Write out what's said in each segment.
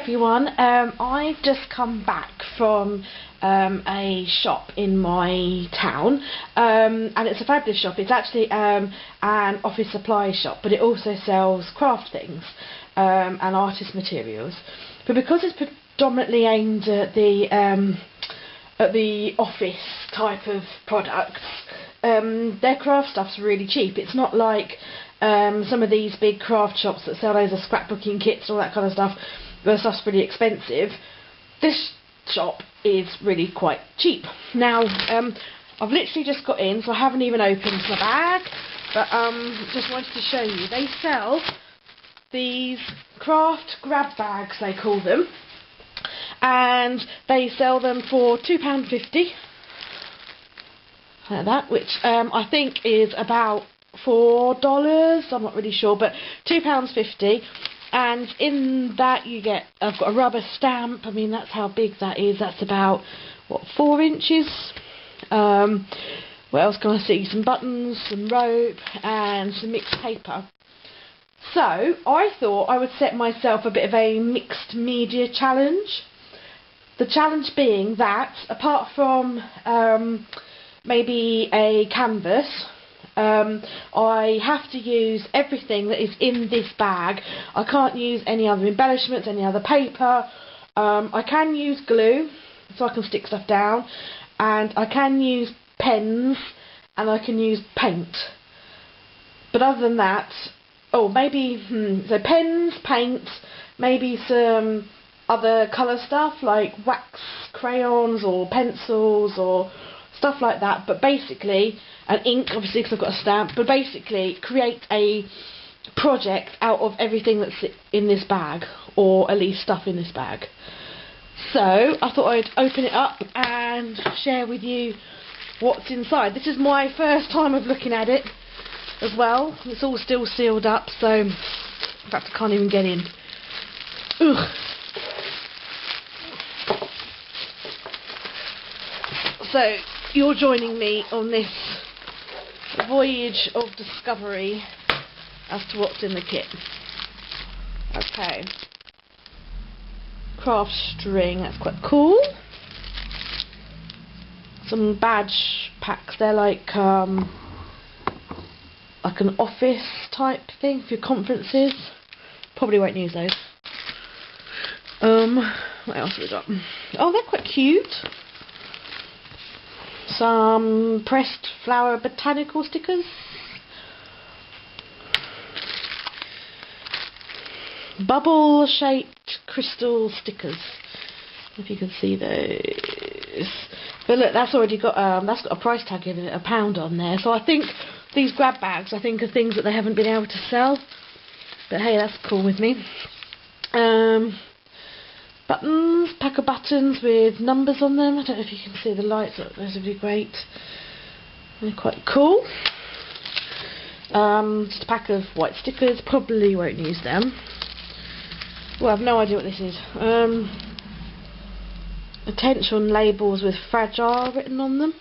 everyone, I've just come back from a shop in my town, and it's a fabulous shop. It's actually an office supply shop, but it also sells craft things and artist materials. But because it's predominantly aimed at the office type of products, their craft stuff's really cheap. It's not like some of these big craft shops that sell loads of scrapbooking kits and all that kind of stuff, where stuff's pretty expensive. This shop is really quite cheap. Now, I've literally just got in, so I haven't even opened my bag, but just wanted to show you. They sell these craft grab bags, they call them, and they sell them for £2.50, like that, which I think is about $4, I'm not really sure, but £2.50. And in that you get, I've got a rubber stamp. I mean, that's how big that is. That's about, what, 4 inches. What else can I see? Some buttons, some rope, and some mixed paper. So I thought I would set myself a bit of a mixed media challenge. The challenge being that, apart from maybe a canvas, I have to use everything that is in this bag. I can't use any other embellishments, any other paper. I can use glue, so I can stick stuff down, and I can use pens, and I can use paint. But other than that, oh, maybe, so pens, paint, maybe some other colour stuff like wax crayons or pencils or stuff like that, but basically, and ink, obviously, because I've got a stamp, but basically create a project out of everything that's in this bag, or at least stuff in this bag. So I thought I'd open it up and share with you what's inside. This is my first time of looking at it as well. It's all still sealed up, so in fact I can't even get in. Ugh. So you're joining me on this voyage of discovery as to what's in the kit. Okay. Craft string, that's quite cool. Some badge packs, they're like an office type thing for your conferences. Probably won't use those. What else have we got? Oh, they're quite cute. Some pressed flower botanical stickers. Bubble shaped crystal stickers. If you can see those. But look, that's already got that's got a price tag in it, £1 on there. So I think these grab bags, I think, are things that they haven't been able to sell. But hey, that's cool with me. Buttons, pack of buttons with numbers on them. I don't know if you can see the lights. Those would be great. They're quite cool. Just a pack of white stickers. Probably won't use them. Well, I have no idea what this is. Attention labels with fragile written on them.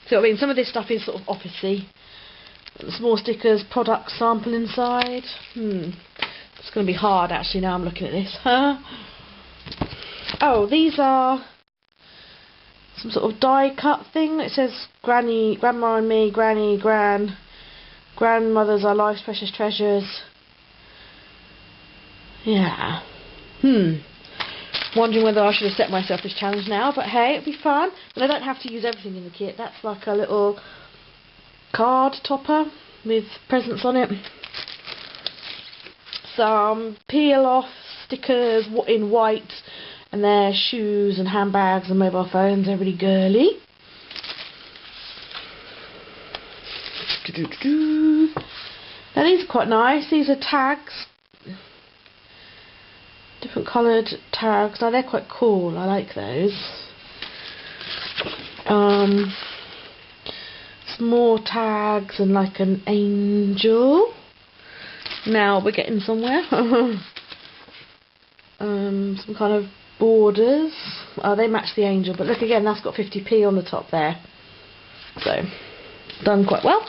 So I mean, some of this stuff is sort of officey. Small stickers, product sample inside. It's going to be hard actually now I'm looking at this. Oh, these are some sort of die cut thing. It says Granny, Grandma and me, Granny, Gran. Grandmothers are life's precious treasures. Yeah. Wondering whether I should have set myself this challenge now, but hey, it'll be fun. But I don't have to use everything in the kit. That's like a little card topper with presents on it. Some peel off stickers in white, and their shoes and handbags and mobile phones. They're really girly. Now these are quite nice. These are tags, different coloured tags. Now they're quite cool. I like those. Some more tags and like an angel. Now we're getting somewhere. Some kind of borders. Oh, they match the angel, but look again, that's got 50p on the top there. So, done quite well.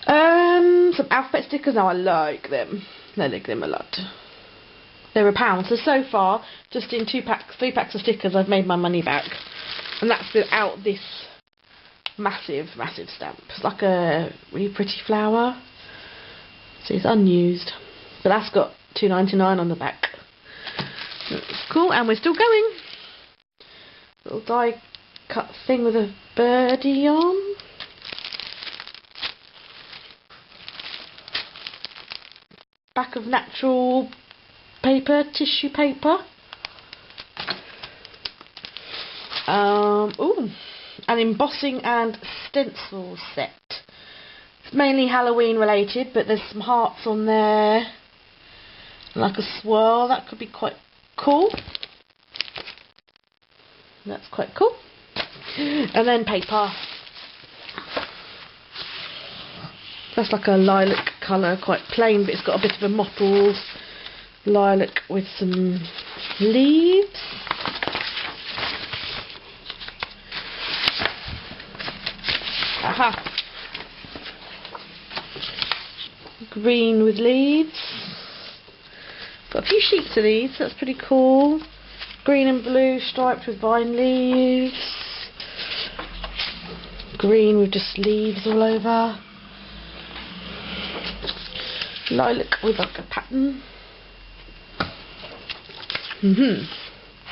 Some alphabet stickers. Now I like them. I like them a lot. they're £1. So far, just in 3 packs of stickers, I've made my money back. And that's without this massive stamp. It's like a really pretty flower. So it's unused. But that's got £2.99 on the back. That's cool, and we're still going. Little die cut thing with a birdie on. Back of natural paper, tissue paper. Ooh, an embossing and stencil set. It's mainly Halloween related, but there's some hearts on there, like a swirl. That could be quite cool. That's quite cool. And then paper. That's like a lilac colour, quite plain, but it's got a bit of a mottled lilac with some leaves. Aha! Green with leaves. Got a few sheets of these, that's pretty cool. Green and blue striped with vine leaves. Green with just leaves all over. Lilac with like a pattern.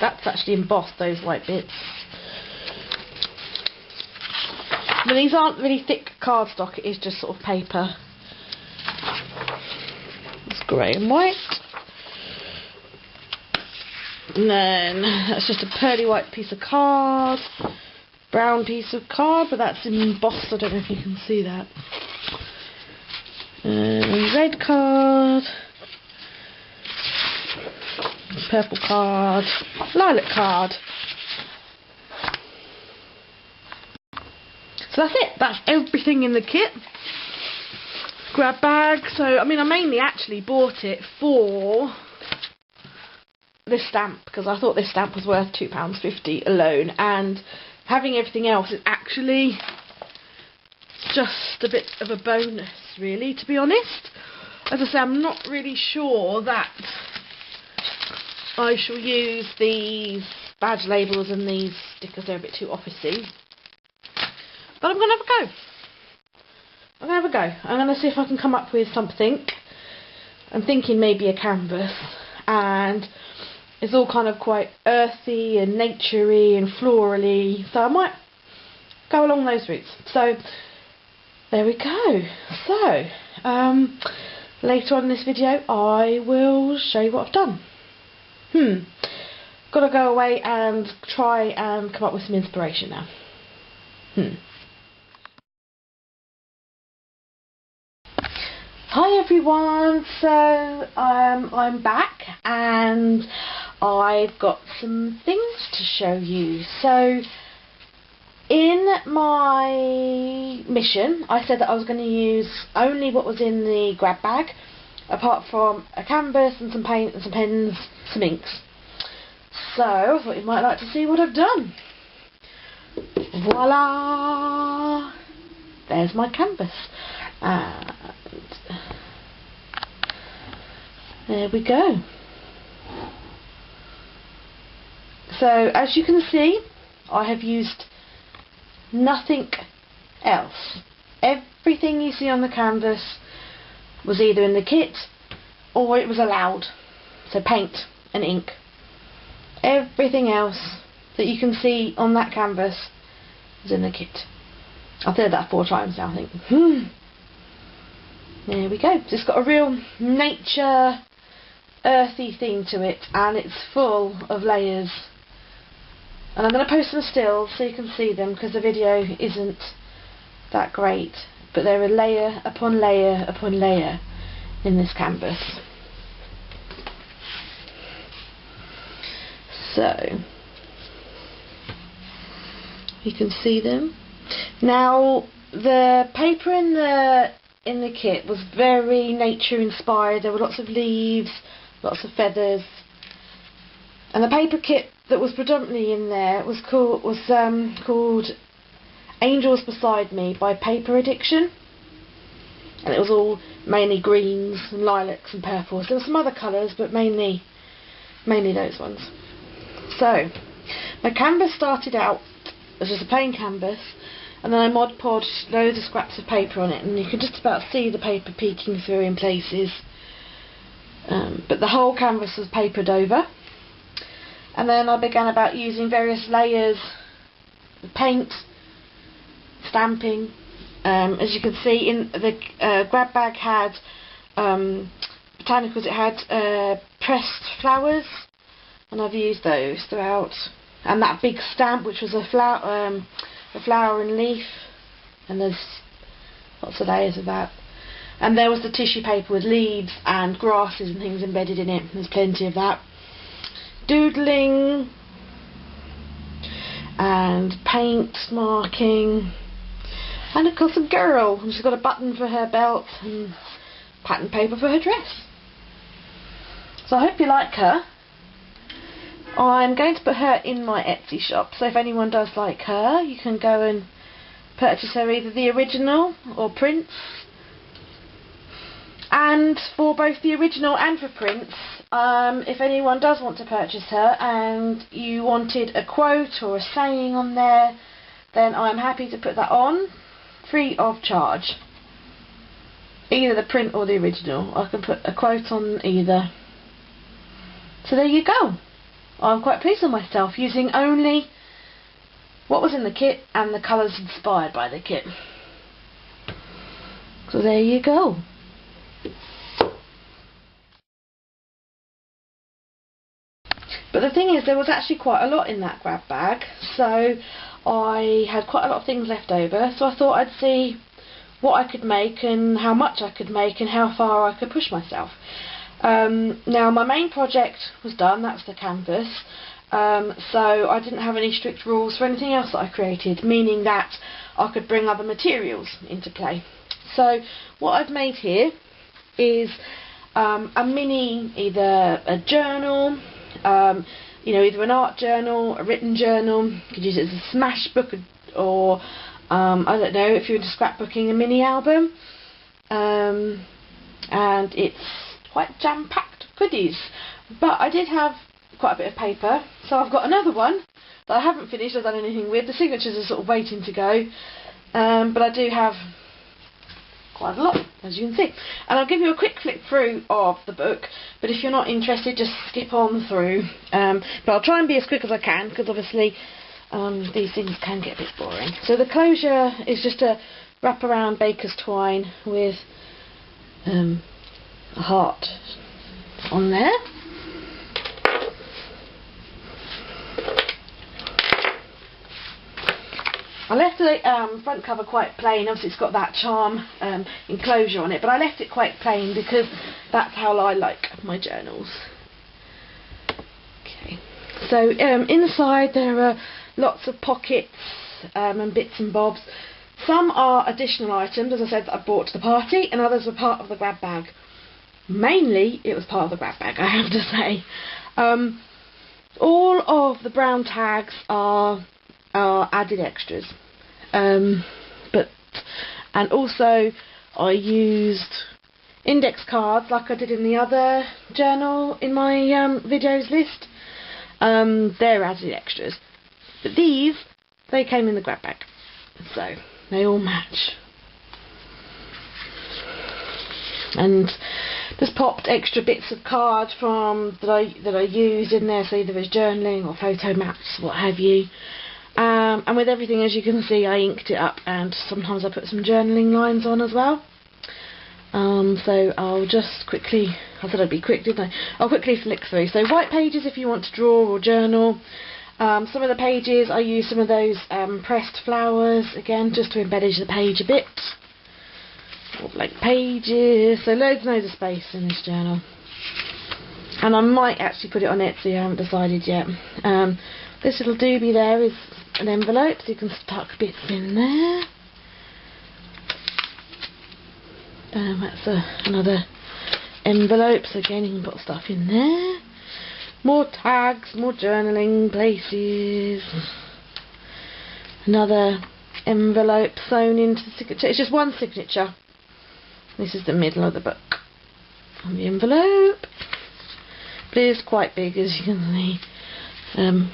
That's actually embossed, those white bits. But these aren't really thick cardstock, it is just sort of paper. It's grey and white. And then that's just a pearly white piece of card. Brown piece of card, but that's embossed, I don't know if you can see that. And red card. Purple card. Lilac card. So that's it. That's everything in the kit. Grab bag. So, I mean, I mainly actually bought it for this stamp, because I thought this stamp was worth £2.50 alone, and having everything else is actually just a bit of a bonus, really, to be honest. As I say, I'm not really sure that I shall use these badge labels and these stickers. They're a bit too officey, but I'm going to have a go. I'm going to see if I can come up with something. I'm thinking maybe a canvas, and it's all kind of quite earthy and naturey and florally, so I might go along those routes. So there we go. So later on in this video I will show you what I've done. Gotta go away and try and come up with some inspiration now. Hi everyone, so I'm back and I've got some things to show you. So in my mission I said that I was going to use only what was in the grab bag, apart from a canvas and some paint and some pens, some inks. So I thought you might like to see what I've done. Voila! There's my canvas. And there we go. So as you can see, I have used nothing else. Everything you see on the canvas was either in the kit or it was allowed. So paint and ink. Everything else that you can see on that canvas is in the kit. I've said that 4 times now, I think. There we go. So it's got a real nature, earthy theme to it, and it's full of layers. And I'm going to post some stills so you can see them, because the video isn't that great, but there are layer upon layer upon layer in this canvas. So you can see them. Now the paper in the kit was very nature inspired. There were lots of leaves, lots of feathers, and the paper kit that was predominantly in there was called Angels Beside Me by Paper Addiction, and it was all mainly greens and lilacs and purples. There were some other colours, but mainly mainly those ones. So my canvas started out as just a plain canvas, and then I Mod Podged loads of scraps of paper on it, and you can just about see the paper peeking through in places. But the whole canvas was papered over, and then I began about using various layers of paint, stamping. As you can see, in the grab bag had botanicals. It had pressed flowers, and I've used those throughout. And that big stamp, which was a flower and leaf, and there's lots of layers of that. And there was the tissue paper with leaves and grasses and things embedded in it. There's plenty of that. Doodling and paint marking, and of course a girl, and she's got a button for her belt and pattern paper for her dress. So I hope you like her. I'm going to put her in my Etsy shop, so if anyone does like her, you can go and purchase her, either the original or prints. And for both the original and for prints, if anyone does want to purchase her and you wanted a quote or a saying on there, then I'm happy to put that on free of charge. Either the print or the original. I can put a quote on either. So there you go. I'm quite pleased with myself, using only what was in the kit and the colours inspired by the kit. So there you go. But the thing is, there was actually quite a lot in that grab bag, so I had quite a lot of things left over, so I thought I'd see what I could make and how much I could make and how far I could push myself. Now my main project was done, that's the canvas, so I didn't have any strict rules for anything else that I created, meaning that I could bring other materials into play. So what I've made here is a mini, either a journal, you know, either an art journal, a written journal. You could use it as a smash book, or I don't know, if you're into scrapbooking, a mini album. And it's quite jam-packed goodies. But I did have quite a bit of paper, so I've got another one that I haven't finished or done anything with. The signatures are sort of waiting to go, but I do have quite a lot, as you can see. And I'll give you a quick flick through of the book, but if you're not interested, just skip on through. But I'll try and be as quick as I can, because obviously these things can get a bit boring. So the closure is just a wraparound baker's twine with a heart on there. I left the front cover quite plain. Obviously it's got that charm enclosure on it, but I left it quite plain because that's how I like my journals. Okay, so inside there are lots of pockets and bits and bobs. Some are additional items, as I said, that I brought to the party, and others were part of the grab bag. Mainly it was part of the grab bag, I have to say. All of the brown tags are added extras, and also I used index cards like I did in the other journal in my videos list. They're added extras, but these, they came in the grab bag, so they all match. And just popped extra bits of card from that I used in there, so either as journaling or photo maps, what have you. And with everything, as you can see, I inked it up, and sometimes I put some journaling lines on as well. So I'll just quickly, I said I'd be quick, didn't I? I'll quickly flick through. So white pages if you want to draw or journal. Some of the pages, I use some of those pressed flowers, again, just to embellish the page a bit. Or blank pages, so loads and loads of space in this journal. And I might actually put it on Etsy, I haven't decided yet. This little doobie there is an envelope, so you can stuck bits in there. That's another envelope, so again you can put stuff in there. More tags, more journaling places. Another envelope sewn into the signature. It's just one signature. This is the middle of the book on the envelope. But it is quite big, as you can see.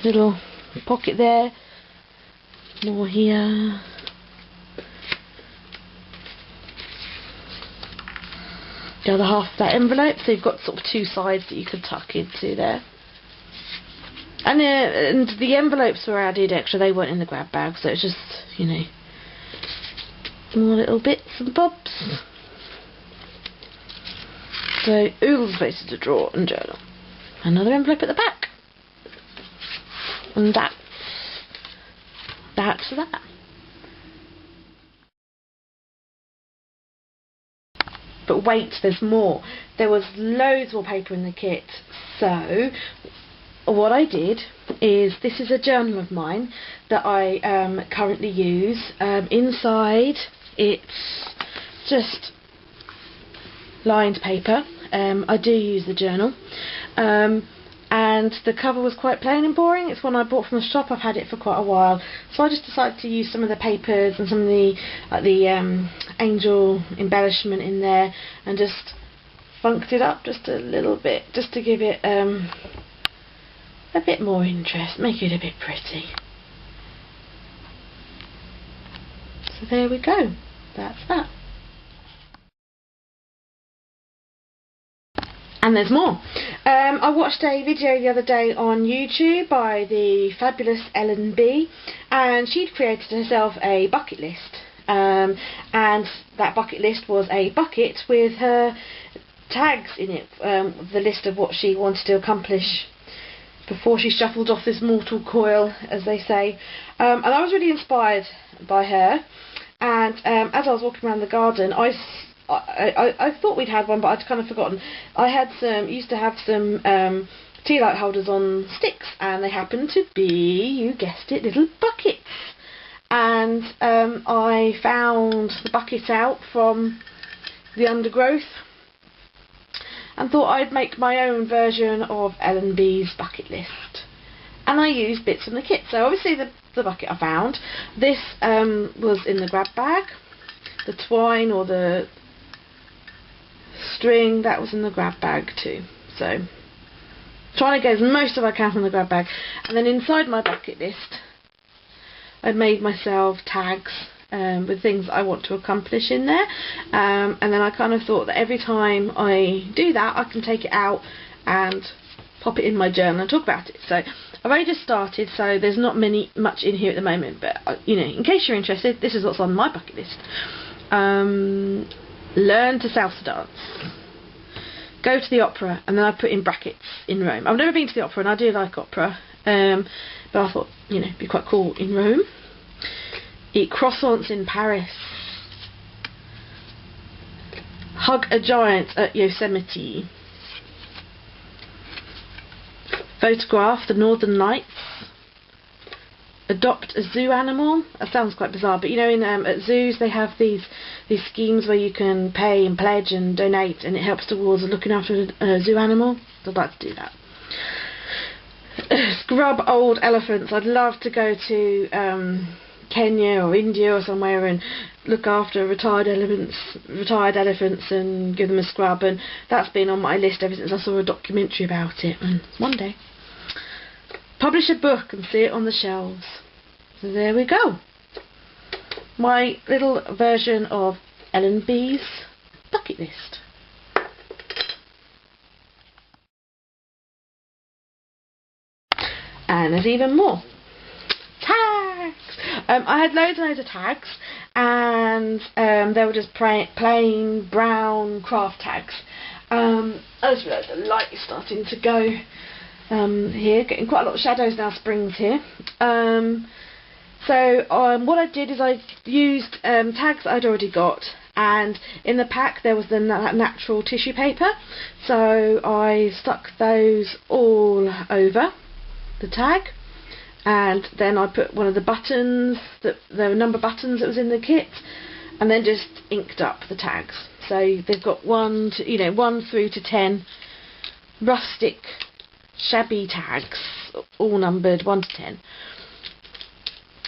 Little pocket there. More here. The other half of that envelope, so you've got sort of two sides that you could tuck into there. And the envelopes were added extra, they weren't in the grab bag, so it's just, you know, more little bits and bobs. So, all the spaces to draw and journal. Another envelope at the back. And that's that. But wait, there's more. There was loads more paper in the kit. So, what I did is, this is a journal of mine that I currently use. Inside, it's just lined paper. I do use the journal. And the cover was quite plain and boring. It's one I bought from the shop. I've had it for quite a while, so I just decided to use some of the papers and some of the angel embellishment in there, and just funked it up just a little bit, just to give it a bit more interest, make it a bit pretty. So there we go. That's that. And there's more. I watched a video the other day on YouTube by the fabulous Ellen B, and she'd created herself a bucket list. And that bucket list was a bucket with her tags in it, the list of what she wanted to accomplish before she shuffled off this mortal coil, as they say. And I was really inspired by her, and as I was walking around the garden, I thought we'd had one, but I'd kind of forgotten. I used to have some tea light holders on sticks, and they happened to be, you guessed it, little buckets. And I found the bucket out from the undergrowth and thought I'd make my own version of Ellen B's bucket list. And I used bits from the kit. So obviously the bucket I found, this was in the grab bag. The twine or the string, that was in the grab bag too. So trying to get as most of I can from the grab bag. And then inside my bucket list, I've made myself tags with things I want to accomplish in there, and then I kind of thought that every time I do that, I can take it out and pop it in my journal and talk about it. So I've only just started, so there's not much in here at the moment, but you know, in case you're interested, this is what's on my bucket list. Learn to salsa dance, go to the opera, and then I put in brackets in Rome. I've never been to the opera, and I do like opera, but I thought, you know, it'd be quite cool in Rome. Eat croissants in Paris. Hug a giant at Yosemite. Photograph the Northern Lights. Adopt a zoo animal. That sounds quite bizarre, but you know, at zoos they have these schemes where you can pay and pledge and donate, and it helps towards looking after a zoo animal. So I'd like to do that. Scrub old elephants. I'd love to go to Kenya or India or somewhere and look after retired elephants and give them a scrub, and that's been on my list ever since I saw a documentary about it. And one day publish a book and see it on the shelves. So there we go. My little version of Ellen B's bucket list. And there's even more. Tags! I had loads and loads of tags, and they were just plain brown craft tags. I just realised the light is starting to go here, getting quite a lot of shadows now, spring's here. So what I did is I used tags that I'd already got, and in the pack there was the natural tissue paper, so I stuck those all over the tag, and then I put one of the buttons, there were number buttons that was in the kit, and then just inked up the tags. So they've got 1 through to 10 rustic shabby tags, all numbered 1 to 10,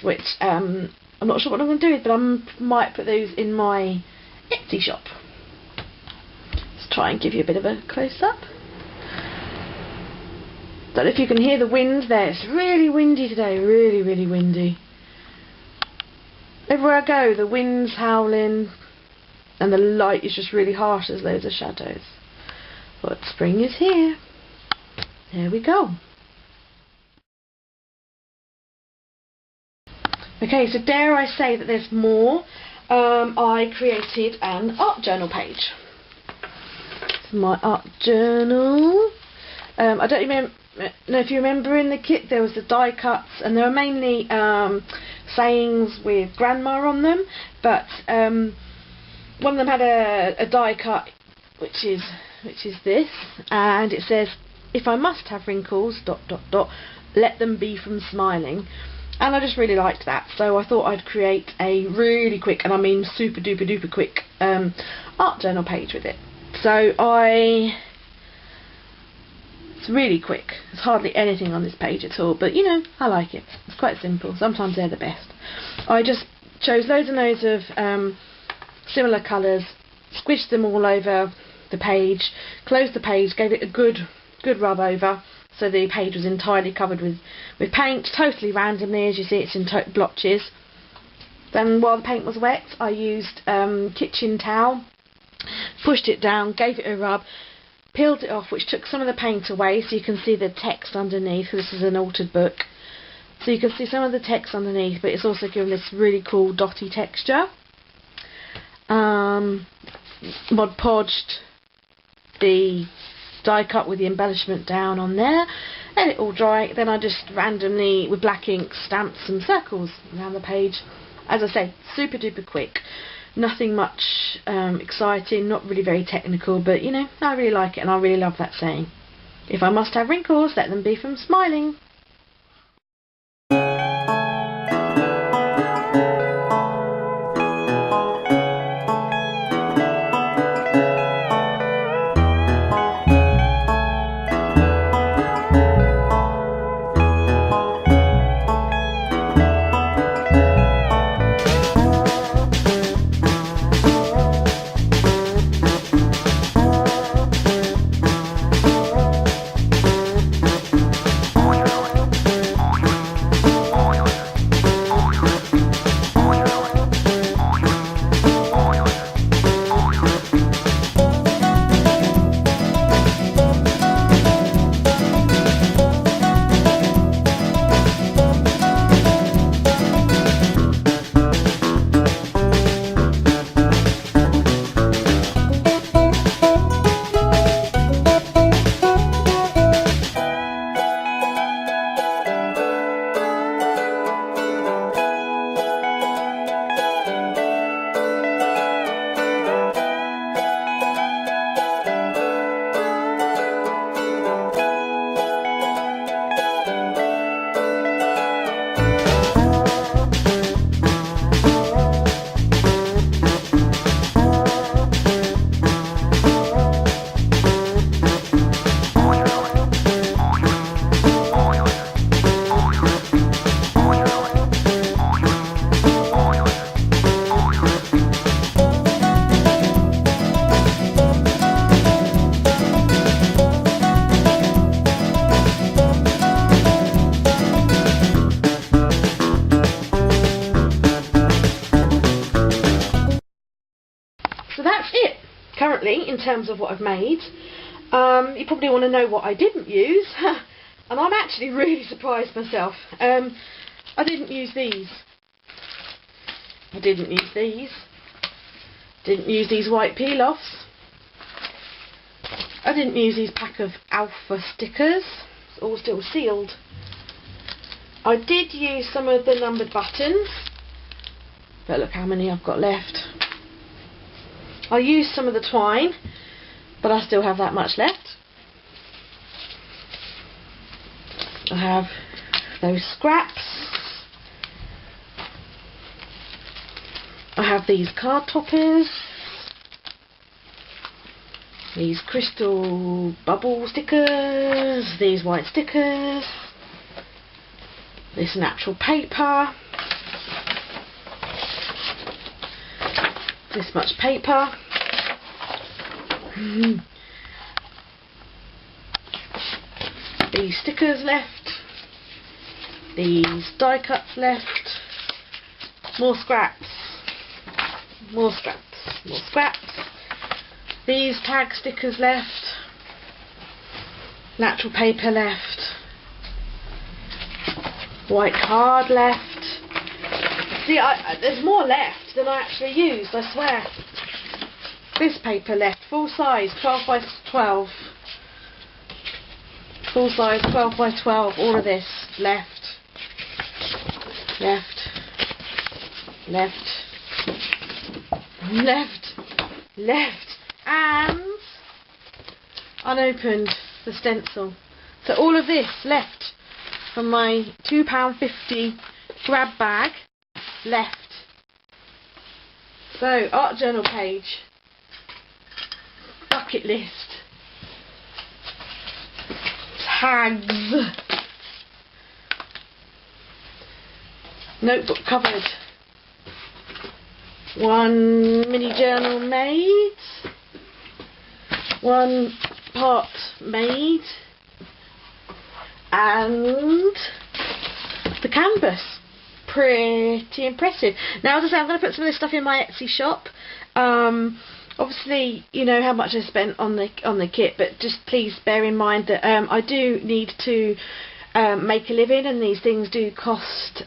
which I'm not sure what I'm going to do with, but I might put those in my Etsy shop. Let's try and give you a bit of a close-up. Don't know if you can hear the wind there. It's really windy today, really, really windy. Everywhere I go, the wind's howling and the light is just really harsh. There's loads of shadows. But spring is here. There we go. Okay, so dare I say that there's more. I created an art journal page. This is my art journal. I don't even know if you remember in the kit there was the die cuts, and there were mainly sayings with grandma on them, but one of them had a die cut which is this, and it says, "If I must have wrinkles ... let them be from smiling." And I just really liked that, so I thought I'd create a really quick, and I mean super duper duper quick, art journal page with it. So it's really quick. There's hardly anything on this page at all, but you know, I like it. It's quite simple. Sometimes they're the best. I just chose loads and loads of similar colours, squished them all over the page, closed the page, gave it a good rub over, so the page was entirely covered with paint, totally randomly. As you see, it's in blotches. Then while the paint was wet, I used kitchen towel, pushed it down, gave it a rub, peeled it off, which took some of the paint away, so you can see the text underneath. This is an altered book, so you can see some of the text underneath, but it's also given this really cool dotty texture. Mod Podged the die cut with the embellishment down on there, let it all dry. Then I just randomly, with black ink, stamped some circles around the page. As I say, super duper quick, nothing much exciting, not really very technical, but you know, I really like it, and I really love that saying. If I must have wrinkles, let them be from smiling. So that's it, currently, in terms of what I've made. You probably want to know what I didn't use, and I'm actually really surprised myself. I didn't use these. Didn't use these white peel-offs. I didn't use these pack of alpha stickers. It's all still sealed. I did use some of the numbered buttons, but look how many I've got left. I used some of the twine, but I still have that much left. I have those scraps. I have these card toppers. These crystal bubble stickers. These white stickers. This natural paper. This much paper. these stickers left, these die cuts left, more scraps, more scraps, more scraps, these tag stickers left, natural paper left, white card left. See, there's more left than I actually used, I swear. This paper left, full size, 12 by 12. Full size, 12 by 12, all of this, left, left, left, left, left, and unopened the stencil. So all of this left from my £2.50 grab bag, left. So, art journal page, bucket list, tags, notebook covered, one mini journal made, one part made, and the canvas. Pretty impressive. Now, as I say, I'm going to put some of this stuff in my Etsy shop. Obviously, you know how much I spent on the kit, but just please bear in mind that I do need to make a living, and these things do cost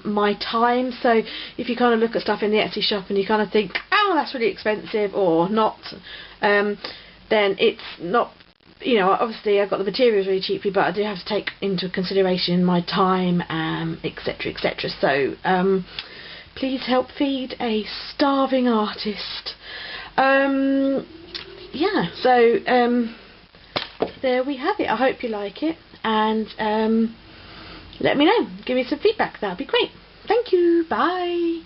my time. So if you kind of look at stuff in the Etsy shop and you kind of think, oh, that's really expensive, or not, then it's not. You know, obviously I've got the materials really cheaply, but I do have to take into consideration my time, etc, etc. So please help feed a starving artist. Yeah, so there we have it. I hope you like it, and let me know. Give me some feedback. That'd be great. Thank you. Bye.